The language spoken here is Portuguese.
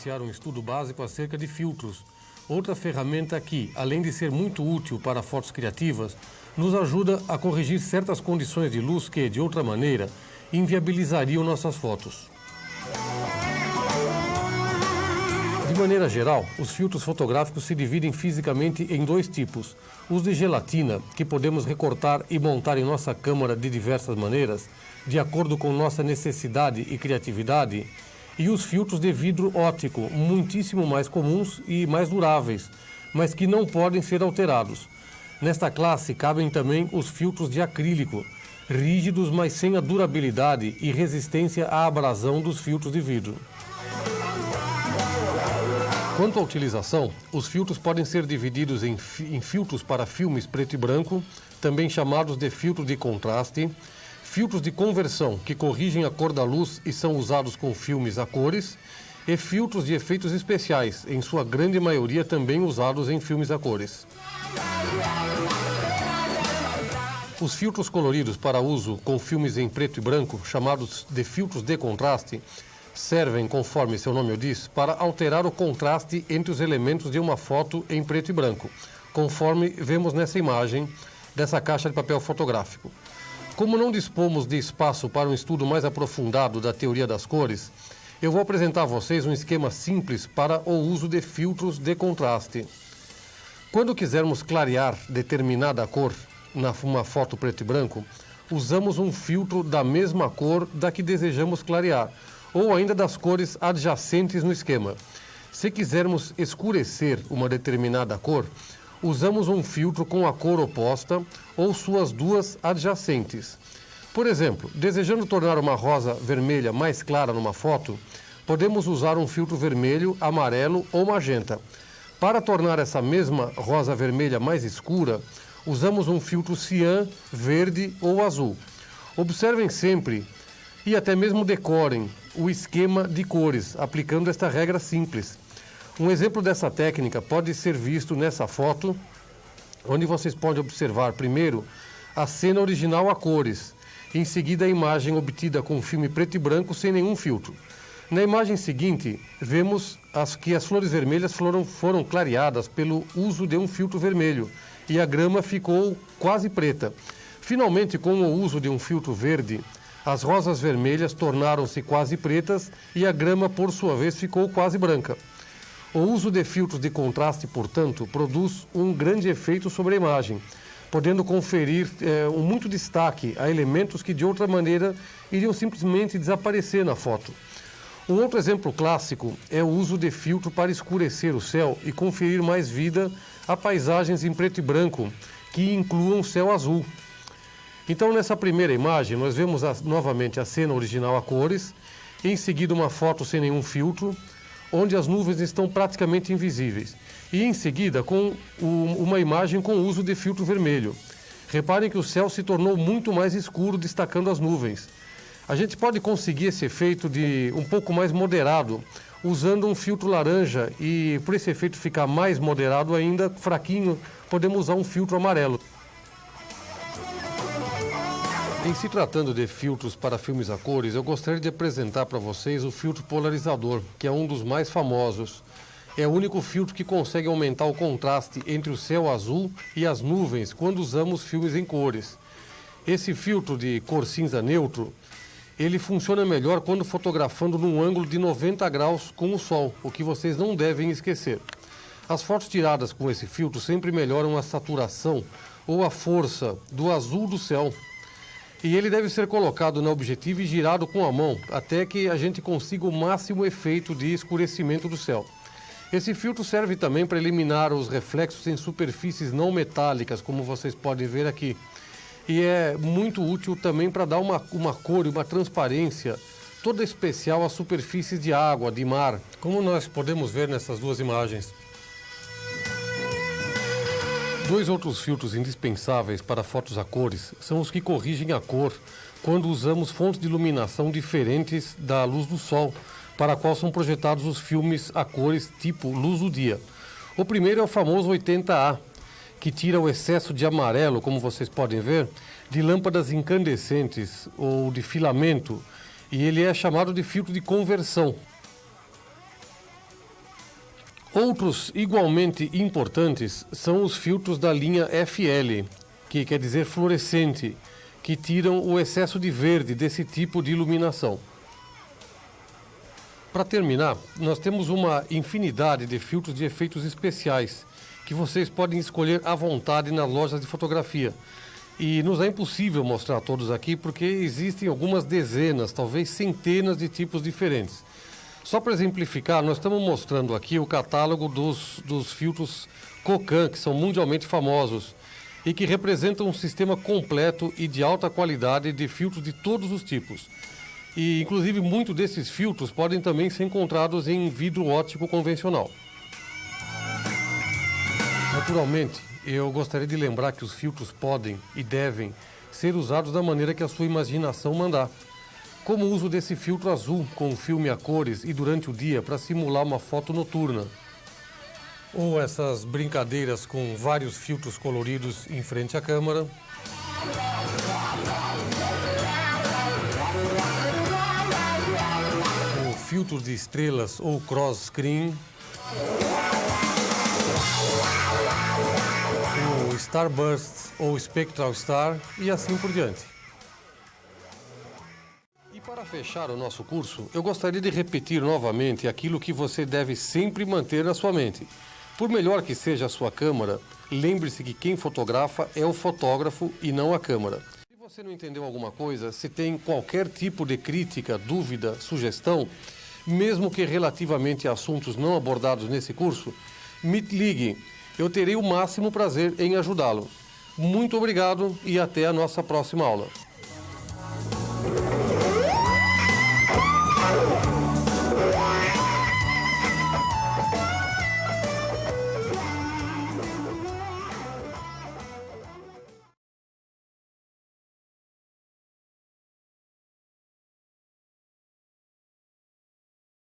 iniciar um estudo básico acerca de filtros. Outra ferramenta que, além de ser muito útil para fotos criativas, nos ajuda a corrigir certas condições de luz que, de outra maneira, inviabilizariam nossas fotos. De maneira geral, os filtros fotográficos se dividem fisicamente em dois tipos. Os de gelatina, que podemos recortar e montar em nossa câmara de diversas maneiras, de acordo com nossa necessidade e criatividade, e os filtros de vidro óptico, muitíssimo mais comuns e mais duráveis, mas que não podem ser alterados. Nesta classe cabem também os filtros de acrílico, rígidos, mas sem a durabilidade e resistência à abrasão dos filtros de vidro. Quanto à utilização, os filtros podem ser divididos em filtros para filmes preto e branco, também chamados de filtro de contraste, filtros de conversão, que corrigem a cor da luz e são usados com filmes a cores, e filtros de efeitos especiais, em sua grande maioria também usados em filmes a cores. Os filtros coloridos para uso com filmes em preto e branco, chamados de filtros de contraste, servem, conforme seu nome o diz, para alterar o contraste entre os elementos de uma foto em preto e branco, conforme vemos nessa imagem dessa caixa de papel fotográfico. Como não dispomos de espaço para um estudo mais aprofundado da teoria das cores, eu vou apresentar a vocês um esquema simples para o uso de filtros de contraste. Quando quisermos clarear determinada cor numa foto preto e branco, usamos um filtro da mesma cor da que desejamos clarear, ou ainda das cores adjacentes no esquema. Se quisermos escurecer uma determinada cor, usamos um filtro com a cor oposta ou suas duas adjacentes. Por exemplo, desejando tornar uma rosa vermelha mais clara numa foto, podemos usar um filtro vermelho, amarelo ou magenta. Para tornar essa mesma rosa vermelha mais escura, usamos um filtro cian, verde ou azul. Observem sempre e até mesmo decorem o esquema de cores, aplicando esta regra simples. Um exemplo dessa técnica pode ser visto nessa foto, onde vocês podem observar primeiro a cena original a cores, e em seguida a imagem obtida com filme preto e branco sem nenhum filtro. Na imagem seguinte, vemos que as flores vermelhas foram clareadas pelo uso de um filtro vermelho, e a grama ficou quase preta. Finalmente, com o uso de um filtro verde, as rosas vermelhas tornaram-se quase pretas e a grama, por sua vez, ficou quase branca. O uso de filtros de contraste, portanto, produz um grande efeito sobre a imagem, podendo conferir muito destaque a elementos que, de outra maneira, iriam simplesmente desaparecer na foto. Um outro exemplo clássico é o uso de filtro para escurecer o céu e conferir mais vida a paisagens em preto e branco, que incluam o céu azul. Então, nessa primeira imagem, nós vemos novamente a cena original a cores, em seguida uma foto sem nenhum filtro, onde as nuvens estão praticamente invisíveis, e em seguida com uma imagem com uso de filtro vermelho. Reparem que o céu se tornou muito mais escuro, destacando as nuvens. A gente pode conseguir esse efeito de um pouco mais moderado, usando um filtro laranja, e por esse efeito ficar mais moderado ainda, fraquinho, podemos usar um filtro amarelo. Em se tratando de filtros para filmes a cores, eu gostaria de apresentar para vocês o filtro polarizador, que é um dos mais famosos. É o único filtro que consegue aumentar o contraste entre o céu azul e as nuvens quando usamos filmes em cores. Esse filtro de cor cinza neutro, ele funciona melhor quando fotografando num ângulo de 90 graus com o sol, o que vocês não devem esquecer. As fotos tiradas com esse filtro sempre melhoram a saturação ou a força do azul do céu. E ele deve ser colocado no objetivo e girado com a mão, até que a gente consiga o máximo efeito de escurecimento do céu. Esse filtro serve também para eliminar os reflexos em superfícies não metálicas, como vocês podem ver aqui. E é muito útil também para dar uma cor e uma transparência toda especial às superfícies de água, de mar, como nós podemos ver nessas duas imagens. Dois outros filtros indispensáveis para fotos a cores são os que corrigem a cor quando usamos fontes de iluminação diferentes da luz do sol, para a qual são projetados os filmes a cores tipo luz do dia. O primeiro é o famoso 80A, que tira o excesso de amarelo, como vocês podem ver, de lâmpadas incandescentes ou de filamento, e ele é chamado de filtro de conversão. Outros igualmente importantes são os filtros da linha FL, que quer dizer fluorescente, que tiram o excesso de verde desse tipo de iluminação. Para terminar, nós temos uma infinidade de filtros de efeitos especiais que vocês podem escolher à vontade nas lojas de fotografia. E nos é impossível mostrar todos aqui porque existem algumas dezenas, talvez centenas de tipos diferentes. Só para exemplificar, nós estamos mostrando aqui o catálogo dos filtros Kokan, que são mundialmente famosos e que representam um sistema completo e de alta qualidade de filtros de todos os tipos. E, inclusive, muitos desses filtros podem também ser encontrados em vidro óptico convencional. Naturalmente, eu gostaria de lembrar que os filtros podem e devem ser usados da maneira que a sua imaginação mandar. Como o uso desse filtro azul com filme a cores e durante o dia para simular uma foto noturna. Ou essas brincadeiras com vários filtros coloridos em frente à câmera. O filtro de estrelas ou cross screen. O Starburst ou Spectral Star e assim por diante. Para fechar o nosso curso, eu gostaria de repetir novamente aquilo que você deve sempre manter na sua mente. Por melhor que seja a sua câmera, lembre-se que quem fotografa é o fotógrafo e não a câmera. Se você não entendeu alguma coisa, se tem qualquer tipo de crítica, dúvida, sugestão, mesmo que relativamente a assuntos não abordados nesse curso, me ligue. Eu terei o máximo prazer em ajudá-lo. Muito obrigado e até a nossa próxima aula.